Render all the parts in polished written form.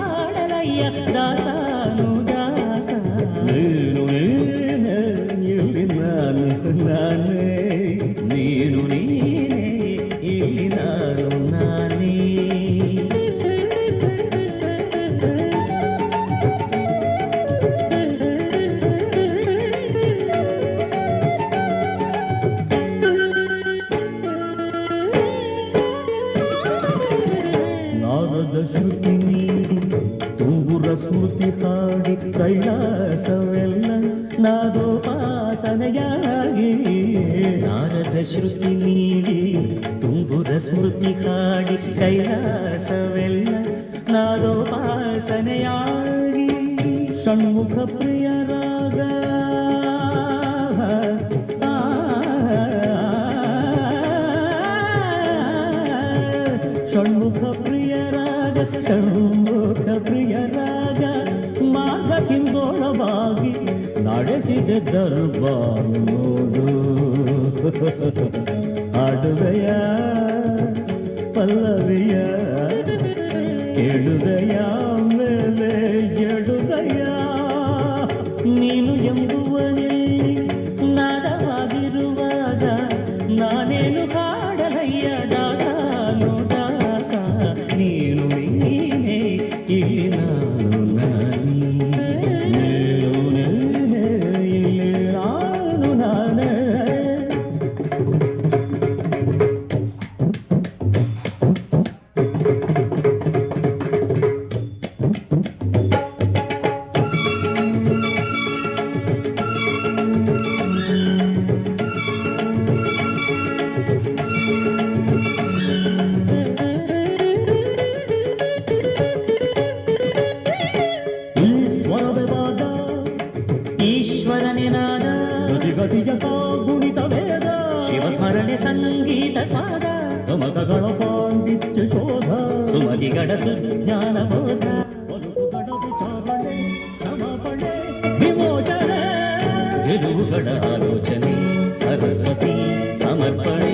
ಹಾಡಲಯ್ಯ ದಾಸನು ದಾಸ. ನೀನು ನೀನೇ ಇಲ್ಲಿ ನಾನು ನಾನೇ, ನೀನು ನೀನೇ ಇಲ್ಲಿ ನಾನು ನಾನೇ. ಶ್ರುತಿ ನೀಡಿ ತುಂಬುರ ಸ್ಮೃತಿ ಹಾಡಿ ಕೈಲಾಸವೆಲ್ಲ ನಾದೋಪಾಸನೆಯಾಗಿ. ನಾರದ ಶ್ರುತಿ ನೀಡಿ ತುಂಬುರ ಸ್ಮೃತಿ ಹಾಡಿ ಕೈಲಾಸವೆಲ್ಲ ನಾದೋಪಾಸನೆಯಾಗಿ. ಷಣ್ಮುಖ ಪ್ರಿಯ ರಾಗ ಷಣ್ಮುಖ ಪ್ರಿಯ ರಾಗ ಷಣ್ಮುಖ ಪ್ರಿಯ ರಾಗ ಮಾರ್ಗ ಹಿಂದೋಳವಾಗಿ ನಡೆಸಿದೆ ದರ್ಬಾರು ನೋಡು. ಹಾಡುವೆಯ ಪಲ್ಲವಿಯ ಕೇಳುವೆಯ ಮೇಲೆ ಎಡುವೆಯ. ನೀನು ಎಂಬುವನಲ್ಲಿ ನಾದವಾಗಿರುವಾಗ ನಾನೇನು ಹಾಡಲಯ್ಯ ದಾಸನು ದಾಸ. ನೀನು ನೀನೇ ಇಲ್ಲಿ ನಾನು ನಾನೇ, ನೀನು ನೀನೇ ಇಲ್ಲಿ ನಾನು ನಾನೇ. ಈಶ್ವರನೆನಾದ ಗತಿಗತಿಯ ಗುಣಿತ ವೇದ ಶಿವಸ್ಮರಣೆ ಸಂಗೀತ ಸ್ವಾದ ಗಮಕಗಳ ಪಾಂಡಿತ್ಯ ಶೋಧ ಸುಮತಿಗಳ ಸುಜ್ಞಾನ ಬೋಧ ಬದುಕುಗಳ ವಿಚಾರಣೆ ಸಮಪಣೆ ವಿಮೋಚನೆ ಗೆಲುವುಗಳ ಆಲೋಚನೆ ಸರಸ್ವತಿ ಸಮರ್ಪಣೆ.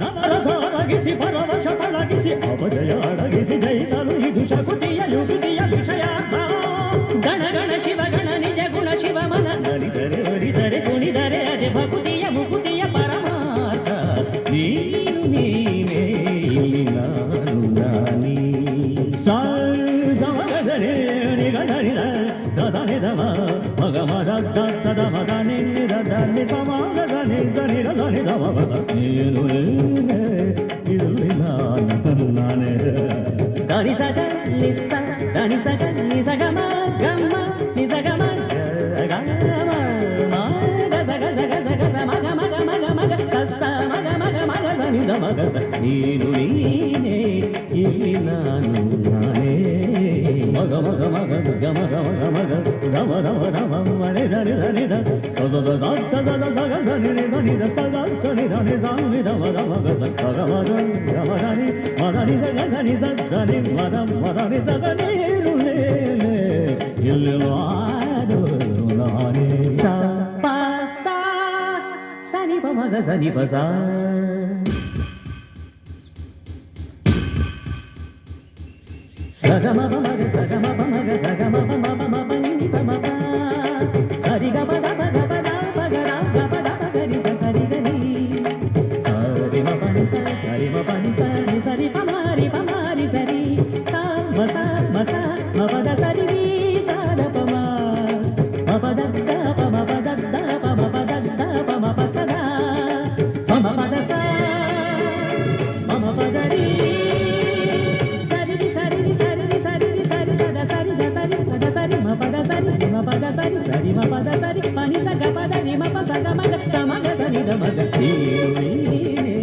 ನವರಸಾರಗಿಸಿ ಪರವಶ ಪಳಗಿಸಿ ಅಪಜಯ ಅಡಗಿಸಿ ಜಯಿಸಲು ಇದು ಶಕುತಿಯ ಯುಗುತಿಯ ವಿಷಯಾರ್ಥ. ಗಣ ಗಣ ಶಿವ ಗಣ ನಿಜ ಗುಣ ಶಿವ ಮನ ನಲಿದರೆ ಒಲಿದರೆ ಕುಣಿದರೆ ಅದೇ ಭಕುತಿಯ ಮುಕುತಿಯ ಪರಮಾರ್ಥ. ನೀನು ನೀನೇ ಇಲ್ಲಿ ನಾನು ನಾನೇ. ಸಮಗದರೆ ನಿಗಡರಿದ ದದನೆ ದಮ ಮಗ ಮದ ದದ ಮದ ನಿದ ಧನಿ ಸಮಾಗದ ನಿಜ ನಿರ ಧನಿ ದಮ ಬಸ. ನೀನು ನೀನೇ ಇಲ್ಲಿ ನಾನು ನಾನೇ. ಧನಿ ಸಗ ನಿಸ ಧನಿ ಸಗ ನಿಸ ಗಮ ಗಮ ನಿಸ ಗಮ ಗಮ ಮಗ ಸಗ ಸಗ ಸಗ ಸ ಮಗ ಮಗ ಮಗ ಮಗ ಕಸ ಮಗ ಮಗ ಮಗ ಸ ನಿದ ಮಗ ಸ. ನೀನು ನೀನೇ ಇಲ್ಲಿ ನಾನು ನಾನೇ. ಮಗ ಮಗ ಮಗ ಗಮ ಗಮ ಗಮ ಗಮ ಗಮ ಗಮ ಮನೆ ಧನಿ ಧನಿ ಧ ಸದ ದ ಸದ ದ ಸಗ ಧನಿ ಧನಿ ಧ ಸದ ಸನಿ ಧನಿ ಧನಿ ಧ ಮದ ಮಗ ಸ ಗಮ ಮದ ಗಮ ಧನಿ ಮದನಿ ಧ ಧನಿ ಧ ಧನಿ ಮದ ಮದನಿ ಧ ಧನಿ. ನೀನು ಇಲ್ಲಿ ನಾನು ನಾನೇ. ಸ ಪ ಸ ಸನಿ ಪ ಮಗ ಸನಿ ಪ ಸ. ಸಗಮ ಮಗ ಸಗಮ ಮಗ ಸಗಮ ಮ ಮ ಪ ನಿ ಪ ಮ ಪ ಸರಿ ಗ ಪ ದ ಪ ಗ ಪ ದ ಪ ಗ ರ ಗ ಪ ದ ಪ ಗ ರಿ ಸ ಸರಿ ಗ ನಿ ಸರಿ ಮ ಪ ನಿ ಸ ಸರಿ ಮ ಪ ನಿ ಸ ನಿ ಸರಿ ಪ ಮ ರಿ ಸರಿ ಸ ಮ ಸ ಮ ಸ ಮ ಪ ದ ಸರಿ ರಿ ಸ ದ ಪ ಮ ಮ ಪ ದ ದ ಪ ಮ ಪ ದ ದ ಪ ಮ ಪ ದ ದ ಪ ಮ ಪ ಸ ದ ಮ ಮ ಪ ದ ಸ ಮ ಮ ಪ ದ ರಿ ಸರಿ ರಿ ಸರಿ ರಿ ಸರಿ ರಿ ಸರಿ ರಿ ಸರಿ ಸ ದ ಸರಿ ದ ಸರಿ ಪ ದ ಸರಿ ಮ ಪ ದ ಸರಿ ಮ ಪ ದ ಸರಿ ಸರಿ ಮ ಪ ದ ಸರಿ ಪ ನಿ ಸ ಗ ಪ ದ ರಿ ಮ ಪ ಸ ಗ ಮ ಗ ಸ ಮ ಗ ಸ ನಿ ದ ಮ ಗ. ನೀನು ನೀನೇ